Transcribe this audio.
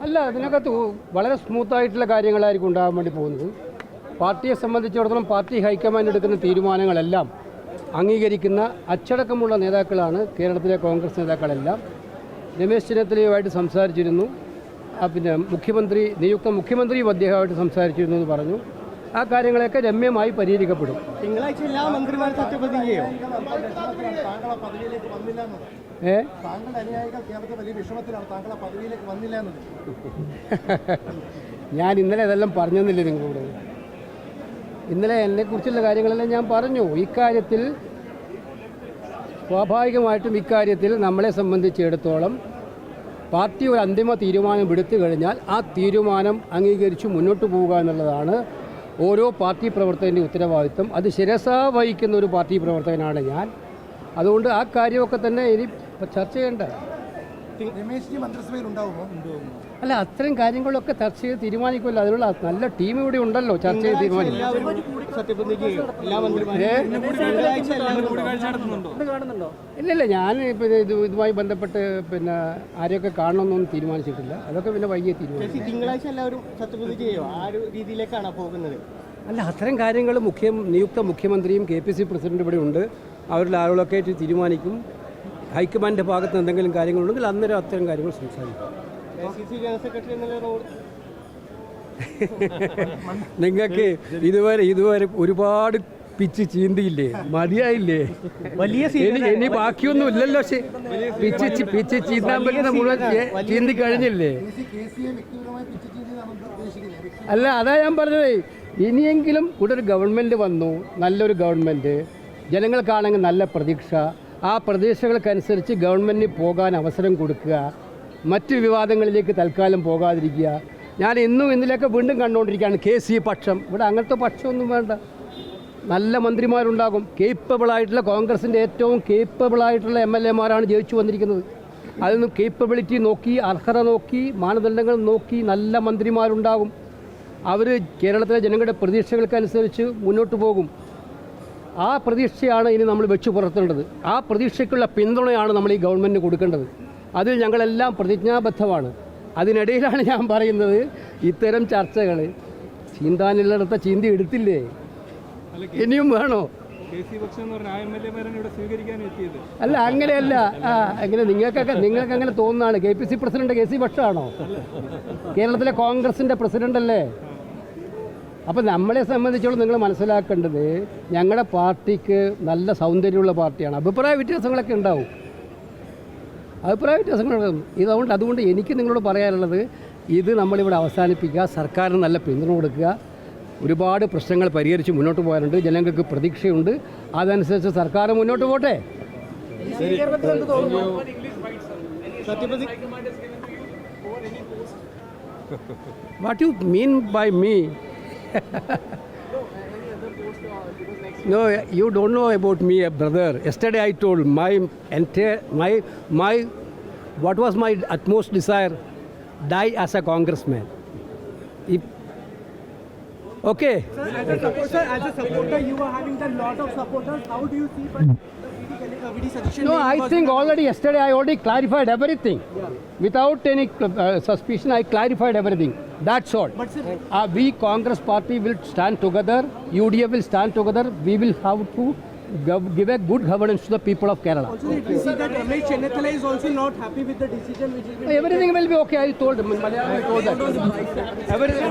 അല്ല, അതിനകത്ത് വളരെ സ്മൂത്തായിട്ടുള്ള കാര്യങ്ങളായിരിക്കും ഉണ്ടാകാൻ വേണ്ടി പോകുന്നത്. പാർട്ടിയെ സംബന്ധിച്ചിടത്തോളം പാർട്ടി ഹൈക്കമാൻഡ് എടുക്കുന്ന തീരുമാനങ്ങളെല്ലാം അംഗീകരിക്കുന്ന അച്ചടക്കമുള്ള നേതാക്കളാണ് കേരളത്തിലെ കോൺഗ്രസ് നേതാക്കളെല്ലാം. രമേശ് ചെന്നിത്തലയുമായിട്ട് സംസാരിച്ചിരുന്നു, പിന്നെ നിയുക്ത മുഖ്യമന്ത്രിയും അദ്ദേഹമായിട്ട് സംസാരിച്ചിരുന്നു എന്ന് പറഞ്ഞു. ആ കാര്യങ്ങളൊക്കെ രമ്യമായി പരിഹരിക്കപ്പെടും. തിങ്കളാഴ്ച എല്ലാ മന്ത്രിമാരും സത്യപ്രതിജ്ഞ ചെയ്യും. ഞാൻ ഇന്നലെ അതെല്ലാം പറഞ്ഞെന്നില്ലേ നിങ്ങളോട്? ഇന്നലെ എന്നെക്കുറിച്ചുള്ള കാര്യങ്ങളെല്ലാം ഞാൻ പറഞ്ഞു. ഇക്കാര്യത്തിൽ സ്വാഭാവികമായിട്ടും നമ്മളെ സംബന്ധിച്ചിടത്തോളം പാർട്ടി ഒരു അന്തിമ തീരുമാനം എടുത്തു കഴിഞ്ഞാൽ ആ തീരുമാനം അംഗീകരിച്ച് മുന്നോട്ട് പോവുക എന്നുള്ളതാണ് ഓരോ പാർട്ടി പ്രവർത്തകൻ്റെ ഉത്തരവാദിത്വം. അത് ശിരസാ വഹിക്കുന്ന ഒരു പാർട്ടി പ്രവർത്തകനാണ് ഞാൻ. അതുകൊണ്ട് ആ കാര്യമൊക്കെ തന്നെ ഇനി ചർച്ച ചെയ്യേണ്ട. അല്ല, അത്തരം കാര്യങ്ങളൊക്കെ ചർച്ച ചെയ്ത് തീരുമാനിക്കുമല്ലോ. അതിനുള്ള നല്ല ടീം ഇവിടെ ഉണ്ടല്ലോ ചർച്ച ചെയ്ത് തീരുമാനിക്കും. ഇല്ല, ഞാൻ ഇതുമായി ബന്ധപ്പെട്ട് ആരെയൊക്കെ കാണണമെന്നൊന്നും തീരുമാനിച്ചിട്ടില്ല. അതൊക്കെ വൈകിയ തീരുമാനം. തിങ്കളാഴ്ച എല്ലാവരും സത്യപ്രതിജ്ഞ ചെയ്യോ? ആ ഒരു രീതിയിലേക്കാണ് പോകുന്നത്. അല്ല, അത്തരം കാര്യങ്ങൾ നിയുക്ത മുഖ്യമന്ത്രിയും KPC പ്രസിഡന്റ് ഇവിടെ ഉണ്ട്. അവരുടെ ആളുകളൊക്കെ ആയിട്ട് തീരുമാനിക്കും. ഹൈക്കമാൻഡിൻ്റെ ഭാഗത്ത് എന്തെങ്കിലും കാര്യങ്ങളുണ്ടെങ്കിൽ അന്നേരം അത്തരം കാര്യങ്ങൾ സംസാരിക്കും. നിങ്ങൾക്ക് ഇതുവരെ ഒരുപാട് പിച്ച് ചീന്തിയില്ലേ? മതിയായില്ലേ? ഇനി ബാക്കിയൊന്നും ഇല്ലല്ലോ. പിച്ച് ചീന്താൻ പറ്റുന്ന മുഴുവൻ ചീന്തി കഴിഞ്ഞില്ലേ? അല്ല, അതാ ഞാൻ പറഞ്ഞത്. ഇനിയെങ്കിലും ഇവിടെ ഒരു ഗവൺമെൻറ് വന്നു, നല്ലൊരു ഗവൺമെൻറ്, ജനങ്ങൾക്കാണെങ്കിൽ നല്ല പ്രതീക്ഷ. ആ പ്രതീക്ഷകൾക്കനുസരിച്ച് ഗവൺമെൻറ്റിന് പോകാൻ അവസരം കൊടുക്കുക, മറ്റ് വിവാദങ്ങളിലേക്ക് തൽക്കാലം പോകാതിരിക്കുക. ഞാൻ ഇന്നലെയൊക്കെ വീണ്ടും കണ്ടുകൊണ്ടിരിക്കുകയാണ് KC പക്ഷം. ഇവിടെ അങ്ങനത്തെ പക്ഷമൊന്നും വേണ്ട. നല്ല മന്ത്രിമാരുണ്ടാകും. കേപ്പബിളായിട്ടുള്ള കോൺഗ്രസിൻ്റെ ഏറ്റവും കേപ്പബിളായിട്ടുള്ള MLA-മാരാണ് ജയിച്ചു വന്നിരിക്കുന്നത്. അതിന് കേപ്പബിലിറ്റി നോക്കി, അർഹത നോക്കി, മാനദണ്ഡങ്ങൾ നോക്കി നല്ല മന്ത്രിമാരുണ്ടാകും. അവർ കേരളത്തിലെ ജനങ്ങളുടെ പ്രതീക്ഷകൾക്കനുസരിച്ച് മുന്നോട്ട് പോകും. ആ പ്രതീക്ഷയാണ് ഇനി നമ്മൾ വെച്ച് പുലർത്തേണ്ടത്. ആ പ്രതീക്ഷയ്ക്കുള്ള പിന്തുണയാണ് നമ്മൾ ഈ ഗവൺമെൻറ്റിന് കൊടുക്കേണ്ടത്. അതിൽ ഞങ്ങളെല്ലാം പ്രതിജ്ഞാബദ്ധമാണ്. അതിനിടയിലാണ് ഞാൻ പറയുന്നത്, ഇത്തരം ചർച്ചകൾ ചീന്താനുള്ളിടത്ത ചീന്തി എടുത്തില്ലേ? ഇനിയും വേണോ? അല്ല, അങ്ങനെയല്ല. നിങ്ങൾക്ക് അങ്ങനെ തോന്നുന്നതാണ്. KPC president KC പക്ഷമാണോ? കേരളത്തിലെ കോൺഗ്രസിൻ്റെ പ്രസിഡൻ്റല്ലേ? അപ്പം നമ്മളെ സംബന്ധിച്ചോളം നിങ്ങൾ മനസ്സിലാക്കേണ്ടത്, ഞങ്ങളുടെ പാർട്ടിക്ക് നല്ല സൗന്ദര്യമുള്ള പാർട്ടിയാണ്. അഭിപ്രായ വ്യത്യാസങ്ങളൊക്കെ ഉണ്ടാവും. അതുകൊണ്ട് എനിക്ക് നിങ്ങളോട് പറയാനുള്ളത്, ഇത് നമ്മളിവിടെ അവസാനിപ്പിക്കുക, സർക്കാരിന് നല്ല പിന്തുണ കൊടുക്കുക. ഒരുപാട് പ്രശ്നങ്ങൾ പരിഹരിച്ച് മുന്നോട്ട് പോകാനുണ്ട്. ജനങ്ങൾക്ക് പ്രതീക്ഷയുണ്ട്. അതനുസരിച്ച് സർക്കാർ മുന്നോട്ട് പോട്ടെ. What you mean by me? No, you don't know about me, brother. Yesterday I told what was my utmost desire, die as a congressman. Okay. Sir, as a supporter, you are having a lot of supporters. How do you see VD suggestion? No, I think yesterday I already clarified everything. Yeah. Without any suspicion, I clarified everything. That's all. But sir, we Congress party will stand together. UDF will stand together. We will have to give a good governance to the people of Kerala. Also, we see that Ramesh Chennathala is also not happy with the decision which has been Everything will be okay. I told him. I told that. Everything.